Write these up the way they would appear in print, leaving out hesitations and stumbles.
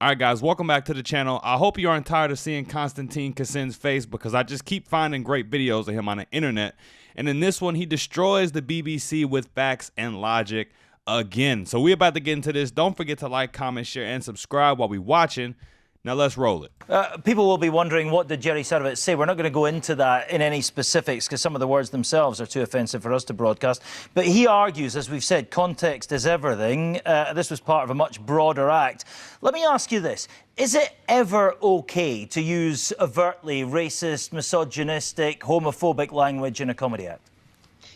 All right, guys, welcome back to the channel. I hope you aren't tired of seeing Konstantin Kisin's face because I just keep finding great videos of him on the internet. And in this one, he destroys the BBC with facts and logic again. So we're about to get into this. Don't forget to like, comment, share, and subscribe while we're watching. Now let's roll it. People will be wondering, what did Jerry Sadowitz say? We're not going to go into that in any specifics because some of the words themselves are too offensive for us to broadcast. But he argues, as we've said, context is everything. This was part of a much broader act. Let me ask you this. Is it ever okay to use overtly racist, misogynistic, homophobic language in a comedy act?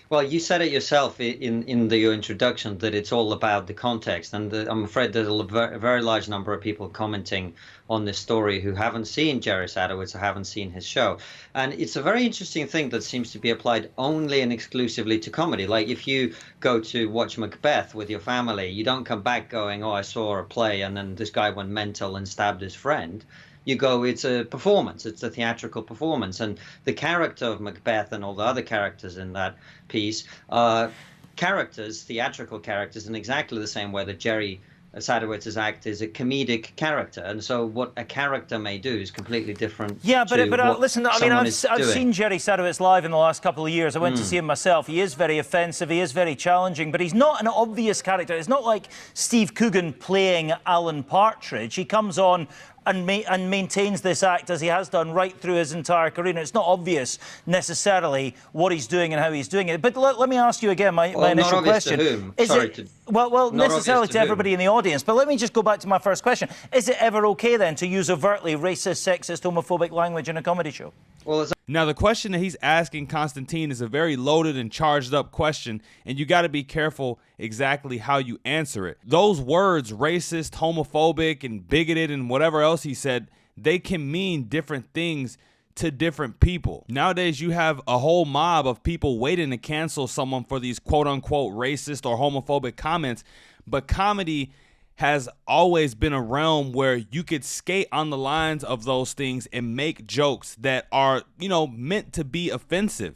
Well, you said it yourself in your introduction that it's all about the context, and I'm afraid there's a very large number of people commenting on this story who haven't seen Jerry Sadowitz or haven't seen his show. And it's a very interesting thing that seems to be applied only and exclusively to comedy. Like if you go to watch Macbeth with your family, you don't come back going, oh, I saw a play and then this guy went mental and stabbed his friend. You go, it's a performance, it's a theatrical performance. And the character of Macbeth and all the other characters in that piece are characters, theatrical characters, in exactly the same way that Jerry Sadowitz's act is a comedic character. And so what a character may do is completely different. Yeah, but listen, I mean, I've seen Jerry Sadowitz live in the last couple of years. I went to see him myself. He is very offensive, he is very challenging, but he's not an obvious character. It's not like Steve Coogan playing Alan Partridge. He comes on and maintains this act as he has done right through his entire career. And it's not obvious necessarily what he's doing and how he's doing it. But let me ask you again my initial question. To whom? Is Sorry, it, well, necessarily to everybody in the audience. But let me just go back to my first question. Is it ever okay then to use overtly racist, sexist, homophobic language in a comedy show? Well, now, the question that he's asking Konstantin is a very loaded and charged up question, and you got to be careful exactly how you answer it. Those words, racist, homophobic, and bigoted, and whatever else he said, they can mean different things to different people. Nowadays, you have a whole mob of people waiting to cancel someone for these quote-unquote racist or homophobic comments, but comedy has always been a realm where you could skate on the lines of those things and make jokes that are, meant to be offensive.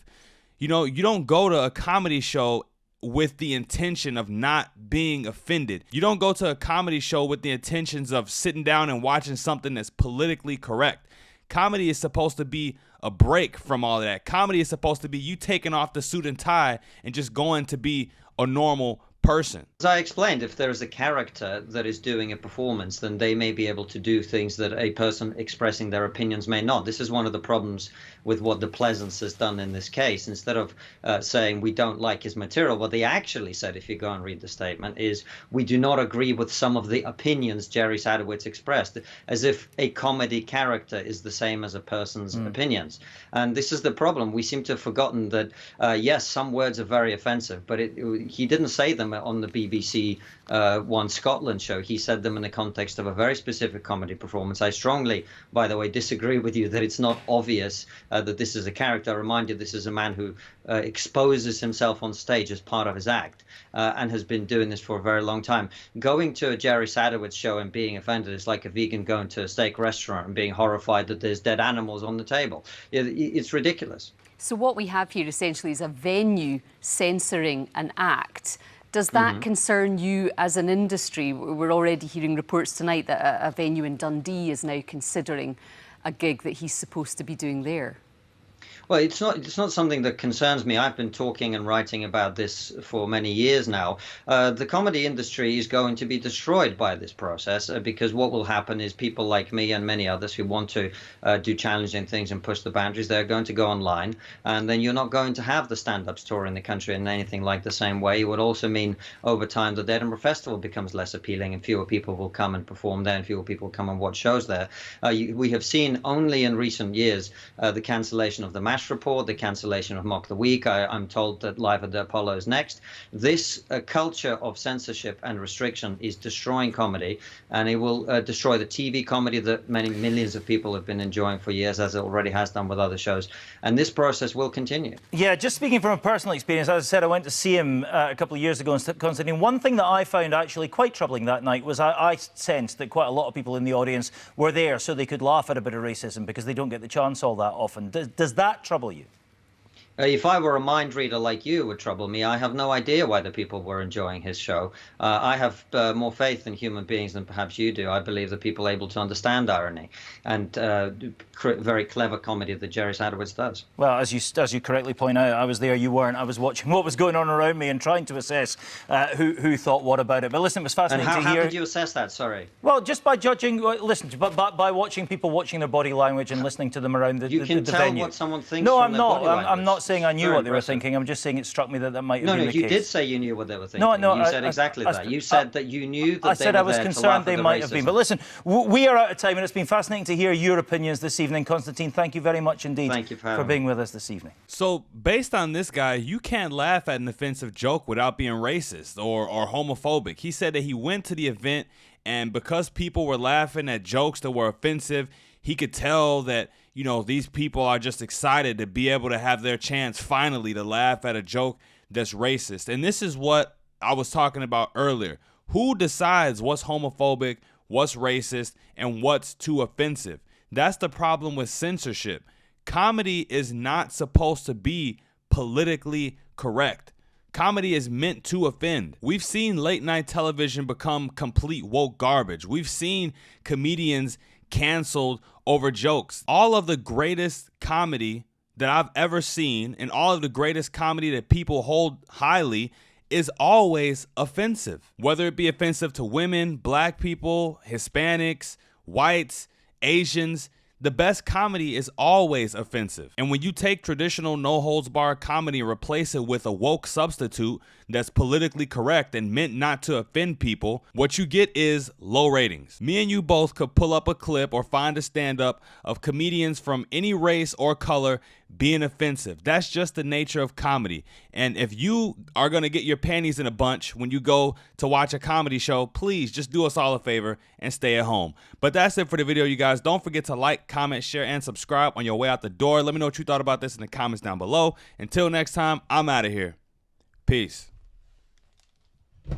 You don't go to a comedy show with the intention of not being offended. You don't go to a comedy show with the intentions of sitting down and watching something that's politically correct. Comedy is supposed to be a break from all of that. Comedy is supposed to be you taking off the suit and tie and just going to be a normal person. As I explained, if there is a character that is doing a performance, then they may be able to do things that a person expressing their opinions may not. This is one of the problems with what the Pleasance has done in this case. Instead of saying we don't like his material, what they actually said, if you go and read the statement, is we do not agree with some of the opinions Jerry Sadowitz expressed, as if a comedy character is the same as a person's opinions. And this is the problem. We seem to have forgotten that, yes, some words are very offensive, but he didn't say them on the BBC One Scotland show. He said them in the context of a very specific comedy performance. I strongly, by the way, disagree with you that it's not obvious that this is a character. I remind you, this is a man who exposes himself on stage as part of his act and has been doing this for a very long time. Going to a Jerry Sadowitz show and being offended is like a vegan going to a steak restaurant and being horrified that there's dead animals on the table. It's ridiculous. So what we have here essentially is a venue censoring an act. Does that concern you as an industry? We're already hearing reports tonight that a venue in Dundee is now considering a gig that he's supposed to be doing there. Well, it's not something that concerns me. I've been talking and writing about this for many years now. The comedy industry is going to be destroyed by this process because what will happen is people like me and many others who want to do challenging things and push the boundaries, they're going to go online, and then you're not going to have the stand-ups tour in the country in anything like the same way. It would also mean over time that the Edinburgh Festival becomes less appealing and fewer people will come and perform there and fewer people come and watch shows there. We have seen only in recent years the cancellation of the MASH report, the cancellation of Mock the Week. I'm told that Live at the Apollo is next. This culture of censorship and restriction is destroying comedy, and it will destroy the TV comedy that many millions of people have been enjoying for years, as it already has done with other shows. And this process will continue. Yeah, just speaking from a personal experience, as I said, I went to see him a couple of years ago in Konstantin. One thing that I found actually quite troubling that night was I sensed that quite a lot of people in the audience were there so they could laugh at a bit of racism because they don't get the chance all that often. Does that trouble you? If I were a mind reader like you, it would trouble me. I have no idea whether people were enjoying his show. I have more faith in human beings than perhaps you do. I believe that people are able to understand irony and very clever comedy that Jerry Sadowitz does. Well, as you correctly point out, I was there, you weren't. I was watching what was going on around me and trying to assess who thought what about it. But listen, it was fascinating to hear. And how did you assess that? Sorry. Well, just by judging, listen, by watching people watching their body language and listening to them around the venue. You can tell what someone thinks. No, I'm not. I'm not saying I knew what they were thinking. I'm just saying it struck me that might have been the case. No, you did say you knew what they were thinking. No, you said exactly that. You said that you knew that I said I was concerned they might have been. But listen, we are out of time, and it's been fascinating to hear your opinions this evening. Konstantin, thank you very much indeed for being with us this evening. So, based on this guy, you can't laugh at an offensive joke without being racist or homophobic. He said that he went to the event, and because people were laughing at jokes that were offensive, he could tell that, you know, these people are just excited to be able to have their chance finally to laugh at a joke that's racist. And this is what I was talking about earlier. Who decides what's homophobic, what's racist, and what's too offensive? That's the problem with censorship. Comedy is not supposed to be politically correct. Comedy is meant to offend. We've seen late night television become complete woke garbage. We've seen comedians canceled over jokes. All of the greatest comedy that I've ever seen and all of the greatest comedy that people hold highly is always offensive. Whether it be offensive to women, black people, Hispanics, whites, Asians, the best comedy is always offensive. And when you take traditional no-holds-barred comedy and replace it with a woke substitute that's politically correct and meant not to offend people, what you get is low ratings. Me and you both could pull up a clip or find a stand-up of comedians from any race or color being offensive. That's just the nature of comedy. And if you are going to get your panties in a bunch when you go to watch a comedy show, please just do us all a favor and stay at home. But that's it for the video, you guys. Don't forget to like, comment, share, and subscribe on your way out the door. Let me know what you thought about this in the comments down below. Until next time, I'm out of here. Peace.